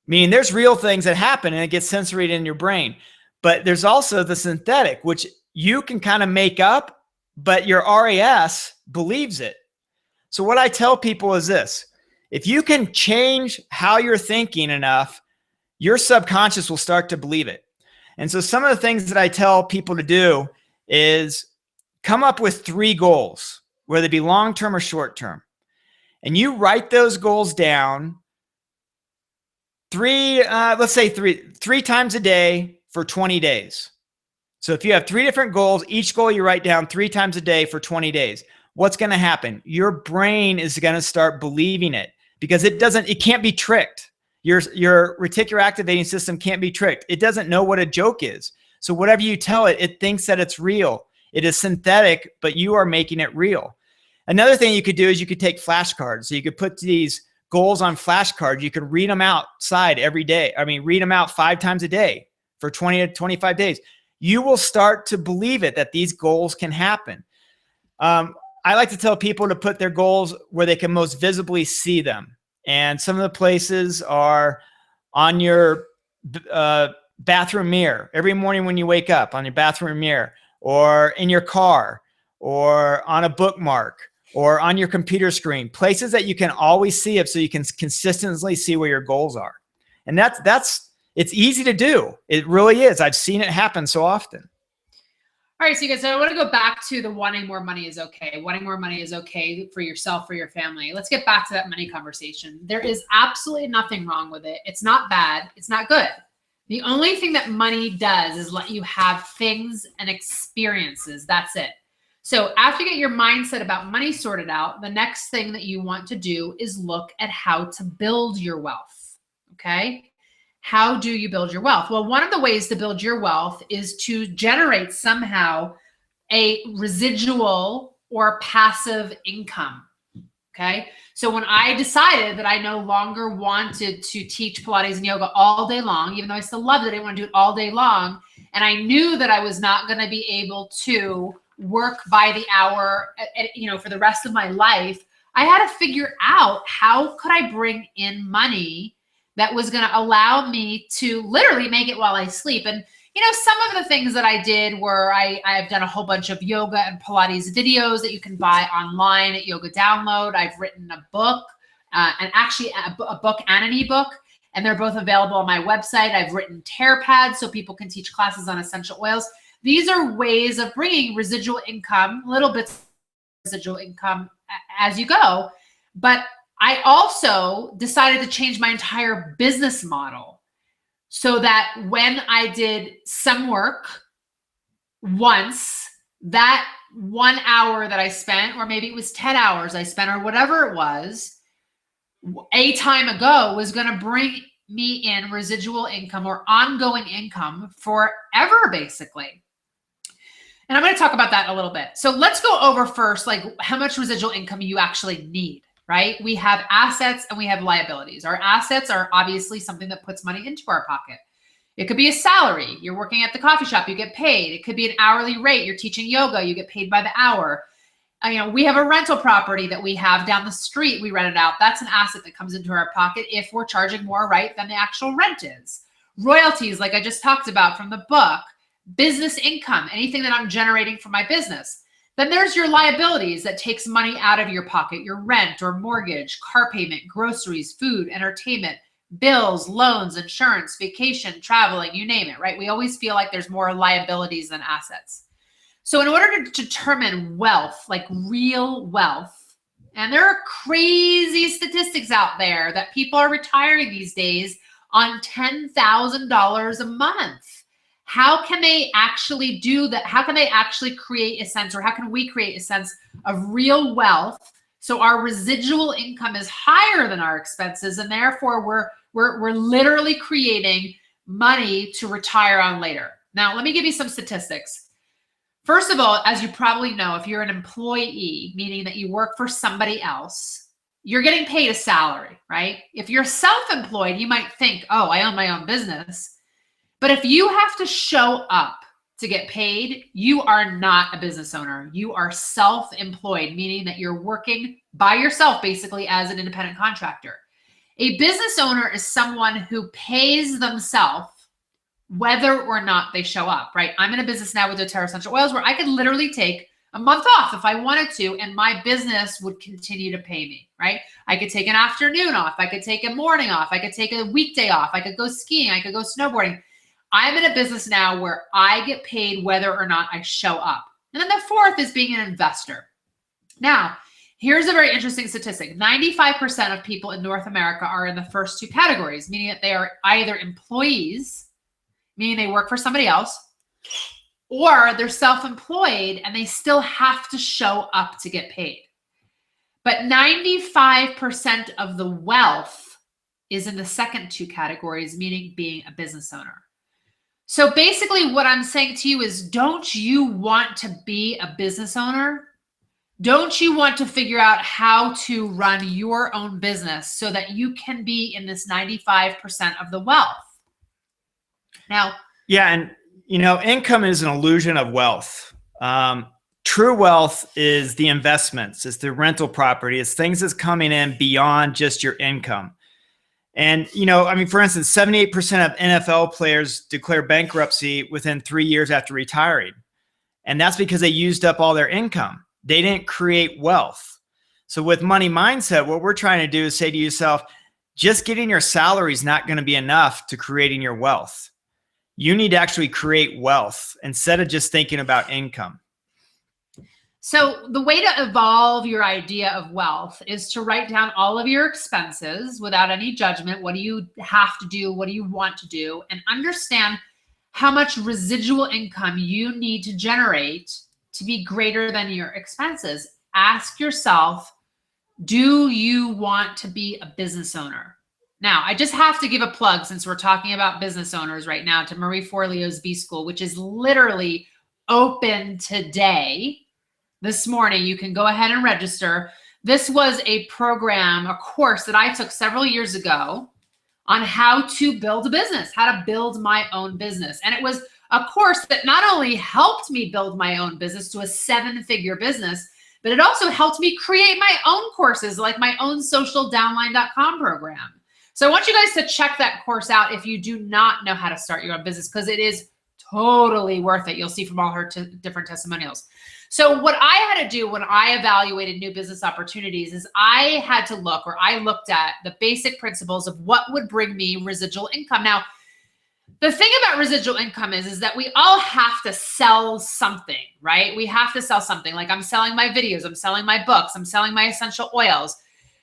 Meaning there's real things that happen and it gets censored in your brain. But there's also the synthetic, which you can kind of make up, but your RAS believes it. So what I tell people is this: if you can change how you're thinking enough, your subconscious will start to believe it. And so some of the things that I tell people to do is come up with 3 goals, whether it be long-term or short-term. And you write those goals down let's say three times a day for 20 days. So if you have 3 different goals, each goal you write down 3 times a day for 20 days, what's going to happen? Your brain is going to start believing it because it can't be tricked. Your reticular activating system can't be tricked. It doesn't know what a joke is. So whatever you tell it, it thinks that it's real. It is synthetic, but you are making it real. Another thing you could do is you could take flashcards. So you could put these goals on flashcards. You could read them outside every day. I mean, read them out 5 times a day for 20 to 25 days. You will start to believe it, that these goals can happen. I like to tell people to put their goals where they can most visibly see them. And some of the places are on your bathroom mirror every morning when you wake up, on your bathroom mirror, or in your car, or on a bookmark, or on your computer screen, places that you can always see it so you can consistently see where your goals are. And it's easy to do. It really is. I've seen it happen so often. All right, so you guys, I want to go back to the wanting more money is okay. Wanting more money is okay for yourself, for your family. Let's get back to that money conversation. There is absolutely nothing wrong with it. It's not bad. It's not good. The only thing that money does is let you have things and experiences. That's it. So after you get your mindset about money sorted out, the next thing that you want to do is look at how to build your wealth. Okay? How do you build your wealth? Well, one of the ways to build your wealth is to generate somehow a residual or passive income. Okay. So when I decided that I no longer wanted to teach Pilates and yoga all day long, even though I still loved it, I didn't want to do it all day long. And I knew that I was not going to be able to work by the hour, for the rest of my life. I had to figure out how could I bring in money that was going to allow me to literally make it while I sleep. And, some of the things that I did were I've done a whole bunch of yoga and Pilates videos that you can buy online at Yoga Download. I've written a book, and actually a book and an ebook, and they're both available on my website. I've written tear pads so people can teach classes on essential oils. These are ways of bringing residual income, little bits of residual income as you go. But I also decided to change my entire business model so that when I did some work once, that 1 hour that I spent, or maybe it was 10 hours I spent, or whatever it was, a time ago, was going to bring me in residual income or ongoing income forever, basically. And I'm going to talk about that a little bit. So let's go over first, like how much residual income you actually need. Right? We have assets and we have liabilities. Our assets are obviously something that puts money into our pocket. It could be a salary. You're working at the coffee shop, you get paid. It could be an hourly rate. You're teaching yoga, you get paid by the hour. We have a rental property that we have down the street. We rent it out. That's an asset that comes into our pocket if we're charging more, right, than the actual rent is. Royalties, like I just talked about from the book. Business income, anything that I'm generating from my business. Then there's your liabilities that takes money out of your pocket, your rent or mortgage, car payment, groceries, food, entertainment, bills, loans, insurance, vacation, traveling, you name it, right? We always feel like there's more liabilities than assets. So in order to determine wealth, like real wealth, and there are crazy statistics out there that people are retiring these days on $10,000 a month. How can they actually do that? How can they actually create a sense, or how can we create a sense of real wealth so our residual income is higher than our expenses, and therefore we're literally creating money to retire on later? Now, let me give you some statistics. First of all, as you probably know, if you're an employee, meaning that you work for somebody else, you're getting paid a salary, right? If you're self-employed, you might think, oh, I own my own business. But if you have to show up to get paid, you are not a business owner. You are self-employed, meaning that you're working by yourself, basically as an independent contractor. A business owner is someone who pays themselves whether or not they show up, right? I'm in a business now with doTERRA Essential Oils where I could literally take a month off if I wanted to, and my business would continue to pay me, right? I could take an afternoon off. I could take a morning off. I could take a weekday off. I could go skiing. I could go snowboarding. I'm in a business now where I get paid whether or not I show up. And then the fourth is being an investor. Now, here's a very interesting statistic. 95% of people in North America are in the first two categories, meaning that they are either employees, meaning they work for somebody else, or they're self-employed and they still have to show up to get paid. But 95% of the wealth is in the second two categories, meaning being a business owner. So basically what I'm saying to you is, don't you want to be a business owner? Don't you want to figure out how to run your own business so that you can be in this 95% of the wealth? Now, Yeah. And, income is an illusion of wealth. True wealth is the investments, it's the rental property, it's things that's coming in beyond just your income. And, for instance, 78% of NFL players declare bankruptcy within 3 years after retiring. And that's because they used up all their income. They didn't create wealth. So with money mindset, what we're trying to do is say to yourself, just getting your salary is not going to be enough to creating your wealth. You need to actually create wealth instead of just thinking about income. so the way to evolve your idea of wealth is to write down all of your expenses without any judgment. What do you have to do? What do you want to do? And understand how much residual income you need to generate to be greater than your expenses. Ask yourself, do you want to be a business owner? Now, I just have to give a plug, since we're talking about business owners right now, to Marie Forleo's B School, which is literally open today. This morning, you can go ahead and register. This was a program, a course that I took several years ago on how to build a business, how to build my own business. And it was a course that not only helped me build my own business to a 7-figure business, but it also helped me create my own courses, like my own socialdownline.com program. So I want you guys to check that course out if you do not know how to start your own business, because it is totally worth it. You'll see from all her different testimonials. So what I had to do when I evaluated new business opportunities is I looked at the basic principles of what would bring me residual income. Now, the thing about residual income is that we all have to sell something, right? We have to sell something. Like, I'm selling my videos, I'm selling my books, I'm selling my essential oils.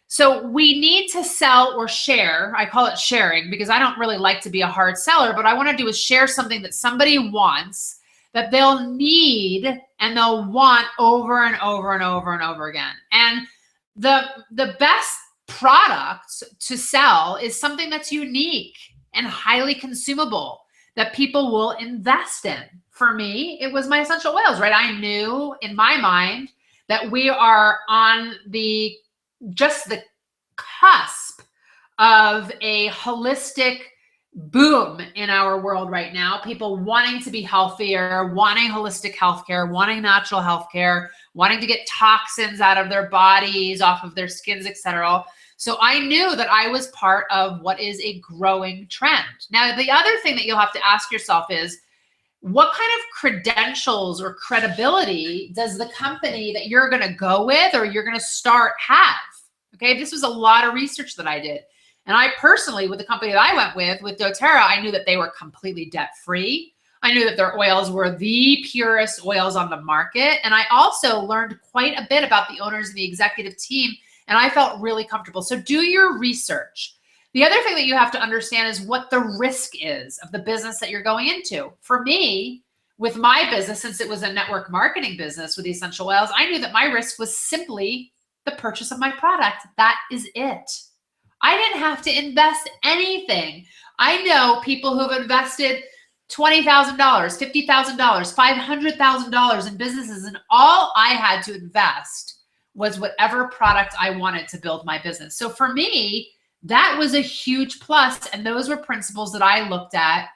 So we need to sell or share. I call it sharing because I don't really like to be a hard seller. But I want to do is share something that somebody wants, that they'll need and they'll want over and over and over and over again. And the best product to sell is something that's unique and highly consumable that people will invest in. For me, it was my essential oils, right? I knew in my mind that we are on just the cusp of a holistic boom in our world right now. People wanting to be healthier, wanting holistic healthcare, wanting natural healthcare, wanting to get toxins out of their bodies, off of their skins, etc. So I knew that I was part of what is a growing trend. Now, the other thing that you'll have to ask yourself is, what kind of credentials or credibility does the company that you're going to go with or you're going to start have? Okay, this was a lot of research that I did. And I personally, with the company that I went with doTERRA, I knew that they were completely debt-free. I knew that their oils were the purest oils on the market. And I also learned quite a bit about the owners and the executive team, and I felt really comfortable. So do your research. The other thing that you have to understand is what the risk is of the business that you're going into. For me, with my business, since it was a network marketing business with essential oils, I knew that my risk was simply the purchase of my product. That is it. I didn't have to invest anything. I know people who've invested $20,000, $50,000, $500,000 in businesses, and all I had to invest was whatever product I wanted to build my business. So for me, that was a huge plus, and those were principles that I looked at.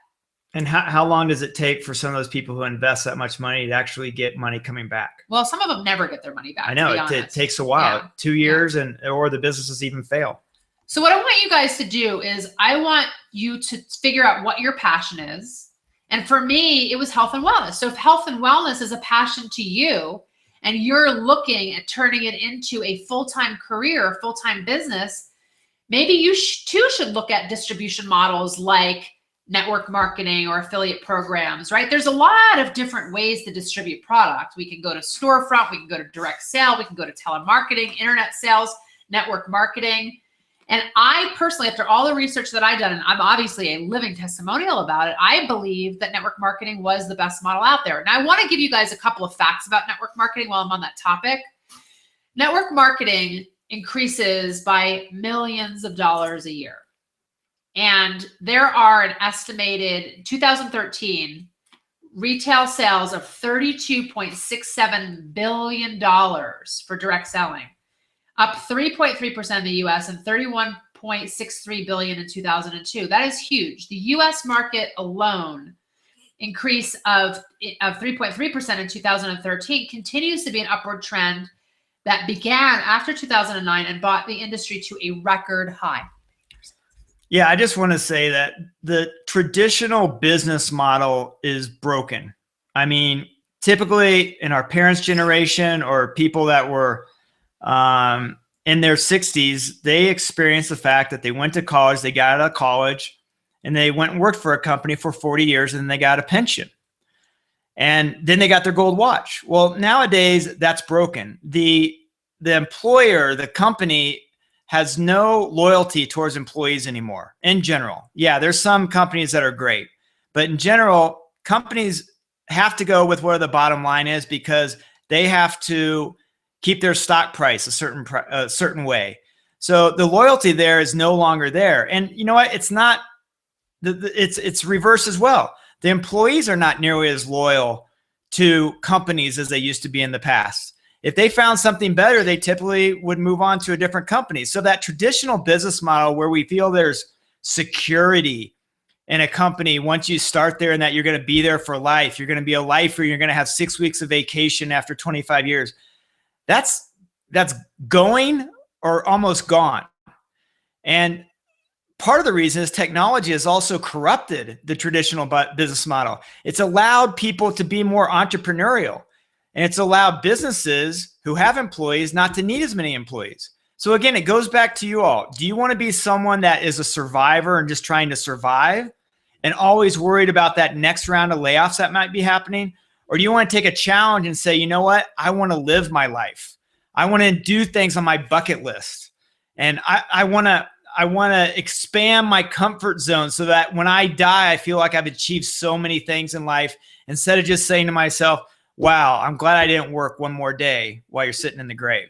And how long does it take for some of those people who invest that much money to actually get money coming back? Well, some of them never get their money back. I know it takes a while, yeah. 2 years, or the businesses even fail. So what I want you guys to do is I want you to figure out what your passion is. And for me, it was health and wellness. So if health and wellness is a passion to you and you're looking at turning it into a full-time career, full-time business, maybe you too should look at distribution models like network marketing or affiliate programs, right? There's a lot of different ways to distribute product. We can go to storefront, we can go to direct sale, we can go to telemarketing, internet sales, network marketing. And I personally, after all the research that I've done, and I'm obviously a living testimonial about it, I believe that network marketing was the best model out there. And I want to give you guys a couple of facts about network marketing while I'm on that topic. Network marketing increases by millions of dollars a year. And there are an estimated 2013 retail sales of $32.67 billion for direct selling, up 3.3% in the US and 31.63 billion in 2002. That is huge. The US market alone increase of 3.3% in 2013 continues to be an upward trend that began after 2009 and brought the industry to a record high. Yeah, I just want to say that the traditional business model is broken. I mean, typically in our parents' generation or people that were in their 60s, they experienced the fact that they went to college, they got out of college, and they went and worked for a company for 40 years, and then they got a pension. And then they got their gold watch. Well, nowadays, that's broken. The employer, the company, has no loyalty towards employees anymore in general. Yeah, there's some companies that are great, but in general, companies have to go with where the bottom line is because they have to keep their stock price a certain way. So the loyalty there is no longer there. And you know what? It's not, it's reverse as well. The employees are not nearly as loyal to companies as they used to be in the past. If they found something better, they typically would move on to a different company. So that traditional business model where we feel there's security in a company once you start there and that you're going to be there for life, you're going to be a lifer, you're going to have 6 weeks of vacation after 25 years, that's going or almost gone. And part of the reason is technology has also corrupted the traditional business model. It's allowed people to be more entrepreneurial. And it's allowed businesses who have employees not to need as many employees. So again, it goes back to you all. Do you want to be someone that is a survivor and just trying to survive and always worried about that next round of layoffs that might be happening? Or do you want to take a challenge and say, you know what? I want to live my life. I want to do things on my bucket list. And I want to expand my comfort zone so that when I die, I feel like I've achieved so many things in life instead of just saying to myself, wow, I'm glad I didn't work one more day while you're sitting in the grave.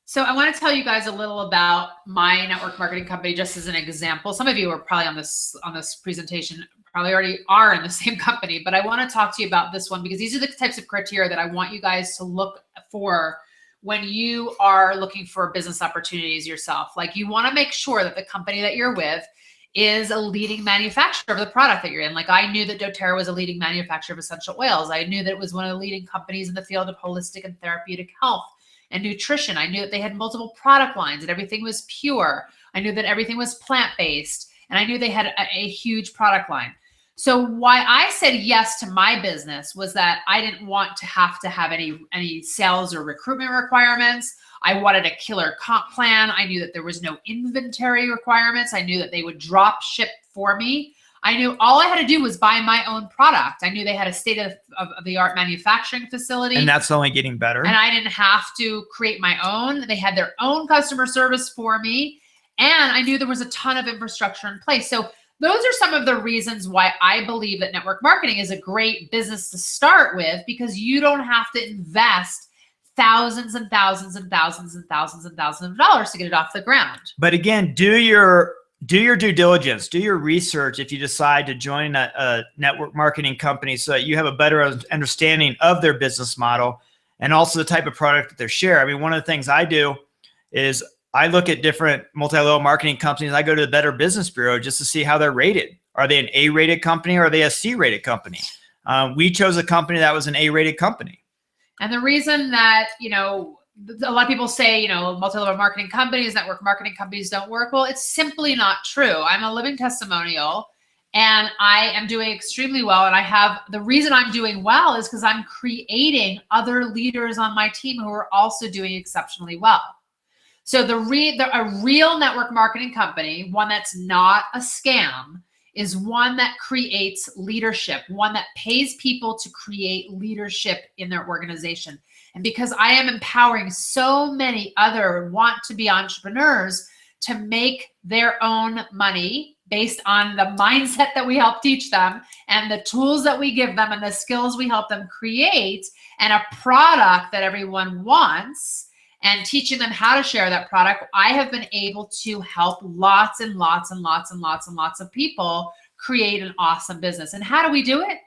So I want to tell you guys a little about my network marketing company, just as an example. Some of you are probably on this presentation, probably already are in the same company, but I want to talk to you about this one because these are the types of criteria that I want you guys to look for when you are looking for business opportunities yourself. Like, you want to make sure that the company that you're with is a leading manufacturer of the product that you're in. Like, I knew that doTERRA was a leading manufacturer of essential oils. I knew that it was one of the leading companies in the field of holistic and therapeutic health and nutrition. I knew that they had multiple product lines and everything was pure. I knew that everything was plant-based, and I knew they had a huge product line. So why I said yes to my business was that I didn't want to have any sales or recruitment requirements. I wanted a killer comp plan. I knew that there was no inventory requirements. I knew that they would drop ship for me. I knew all I had to do was buy my own product. I knew they had a state-of-the-art manufacturing facility. And that's only getting better. And I didn't have to create my own. They had their own customer service for me. And I knew there was a ton of infrastructure in place. So those are some of the reasons why I believe that network marketing is a great business to start with, because you don't have to invest thousands and thousands and thousands and thousands and thousands of dollars to get it off the ground. But again, do your due diligence, do your research if you decide to join a network marketing company so that you have a better understanding of their business model and also the type of product that they share. I mean, one of the things I do is I look at different multi-level marketing companies. I go to the Better Business Bureau just to see how they're rated. Are they an A-rated company or are they a C-rated company? We chose a company that was an A-rated company. And the reason that, a lot of people say, multi-level marketing companies, network marketing companies don't work. Well, it's simply not true. I'm a living testimonial and I am doing extremely well. And the reason I'm doing well is because I'm creating other leaders on my team who are also doing exceptionally well. So a real network marketing company, one that's not a scam, is one that creates leadership, one that pays people to create leadership in their organization. And because I am empowering so many other want-to-be entrepreneurs to make their own money based on the mindset that we help teach them and the tools that we give them and the skills we help them create and a product that everyone wants, and teaching them how to share that product, I have been able to help lots and lots and lots and lots and lots of people create an awesome business. And how do we do it?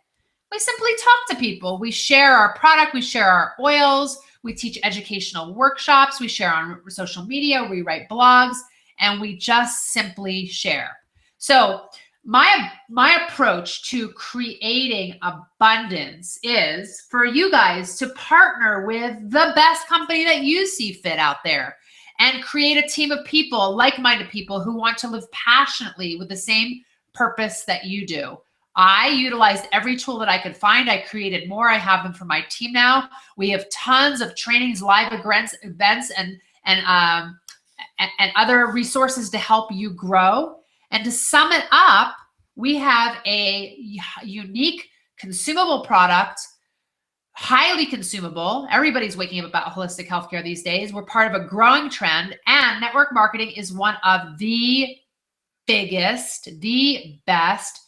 We simply talk to people. We share our product. We share our oils. We teach educational workshops. We share on social media. We write blogs, and we just simply share. So my approach to creating abundance is for you guys to partner with the best company that you see fit out there and create a team of people, like-minded people who want to live passionately with the same purpose that you do. I utilized every tool that I could find. I created more. I have them for my team now. We have tons of trainings, live events, and other resources to help you grow. And to sum it up, we have a unique consumable product, highly consumable. Everybody's waking up about holistic healthcare these days. We're part of a growing trend, and network marketing is one of the biggest, the best,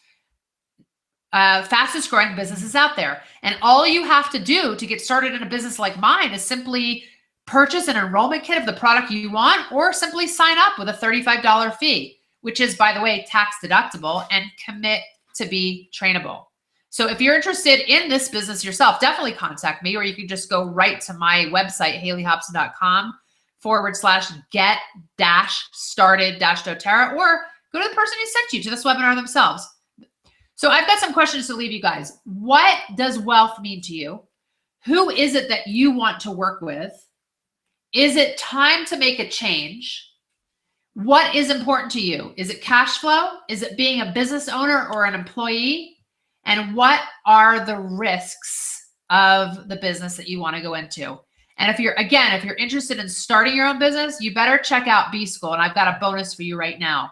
fastest growing businesses out there. And all you have to do to get started in a business like mine is simply purchase an enrollment kit of the product you want, or simply sign up with a $35 fee, which is, by the way, tax deductible, and commit to be trainable. So if you're interested in this business yourself, definitely contact me, or you can just go right to my website, haleyhobson.com/get-started-doTERRA, or go to the person who sent you to this webinar themselves. So I've got some questions to leave you guys. What does wealth mean to you? Who is it that you want to work with? Is it time to make a change? What is important to you? Is it cash flow? Is it being a business owner or an employee? And what are the risks of the business that you want to go into? And if you're interested in starting your own business, you better check out B-School. And I've got a bonus for you right now.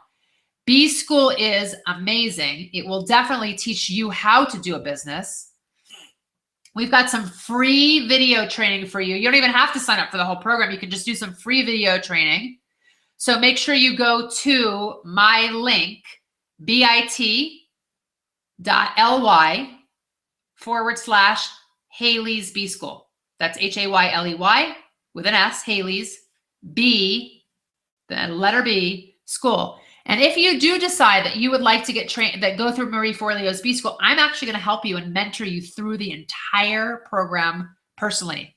B-School is amazing. It will definitely teach you how to do a business. We've got some free video training for you. You don't even have to sign up for the whole program. You can just do some free video training. So make sure you go to my link, bit.ly/Haley's B-School. That's Hayley with an S, Haley's B, the letter B, school. And if you do decide that you would like to get trained, that go through Marie Forleo's B-School, I'm actually going to help you and mentor you through the entire program personally.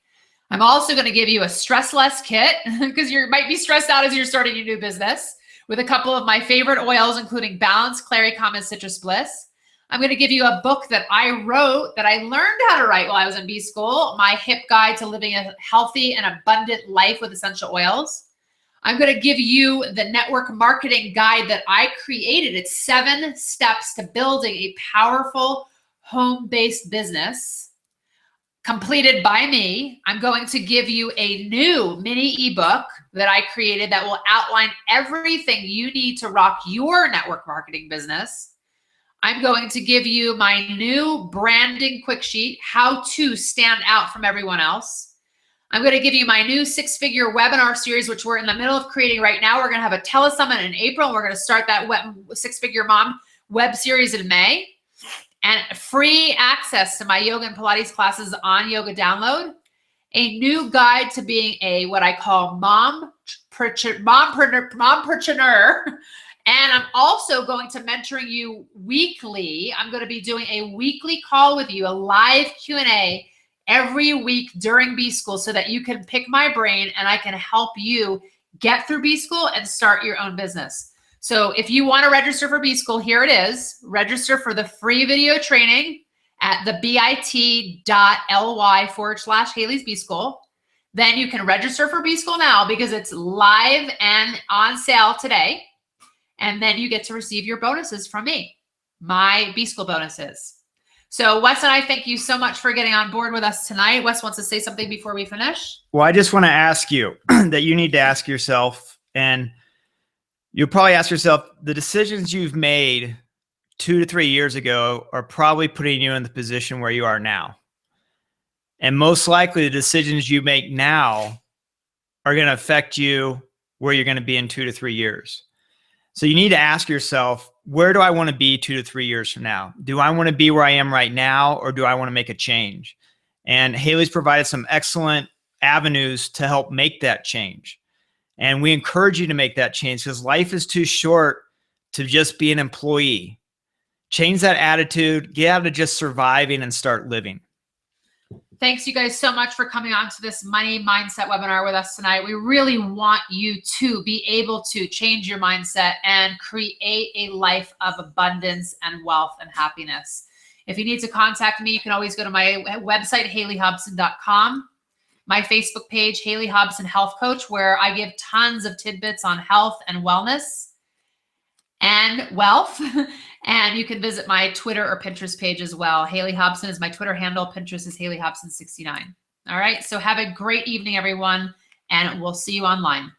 I'm also going to give you a stress less kit because you might be stressed out as you're starting your new business, with a couple of my favorite oils, including Balance, Clary, Calm, and Citrus Bliss. I'm going to give you a book that I wrote that I learned how to write while I was in B-School, My Hip Guide to Living a Healthy and Abundant Life with Essential Oils. I'm going to give you the network marketing guide that I created. It's 7 steps to building a powerful home-based business completed by me. I'm going to give you a new mini ebook that I created that will outline everything you need to rock your network marketing business. I'm going to give you my new branding quick sheet, how to stand out from everyone else. I'm going to give you my new 6-figure webinar series, which we're in the middle of creating right now. We're going to have a telesummit in April. And we're going to start that 6-figure mom web series in May. And free access to my yoga and Pilates classes on Yoga Download. A new guide to being a, what I call mompreneur. And I'm also going to mentoring you weekly. I'm going to be doing a weekly call with you, a live Q&A every week during B-School, so that you can pick my brain and I can help you get through B-School and start your own business. So if you want to register for B-School, here it is. Register for the free video training at the bit.ly/Haley's B-School. Then you can register for B-School now because it's live and on sale today. And then you get to receive your bonuses from me, my B-School bonuses. So Wes and I thank you so much for getting on board with us tonight. Wes wants to say something before we finish. Well, I just want to ask you that you need to ask yourself, and you'll probably ask yourself, the decisions you've made 2 to 3 years ago are probably putting you in the position where you are now. And most likely the decisions you make now are going to affect you where you're going to be in 2 to 3 years. So you need to ask yourself, where do I want to be 2 to 3 years from now? Do I want to be where I am right now, or do I want to make a change? And Haley's provided some excellent avenues to help make that change. And we encourage you to make that change because life is too short to just be an employee. Change that attitude, get out of just surviving and start living. Thanks you guys so much for coming on to this money mindset webinar with us tonight. We really want you to be able to change your mindset and create a life of abundance and wealth and happiness. If you need to contact me, you can always go to my website, HaleyHobson.com, my Facebook page, Haley Hobson Health Coach, where I give tons of tidbits on health and wellness and wealth. And you can visit my Twitter or Pinterest page as well. Haley Hobson is my Twitter handle. Pinterest is Haley Hobson 69. All right. So have a great evening, everyone, and we'll see you online.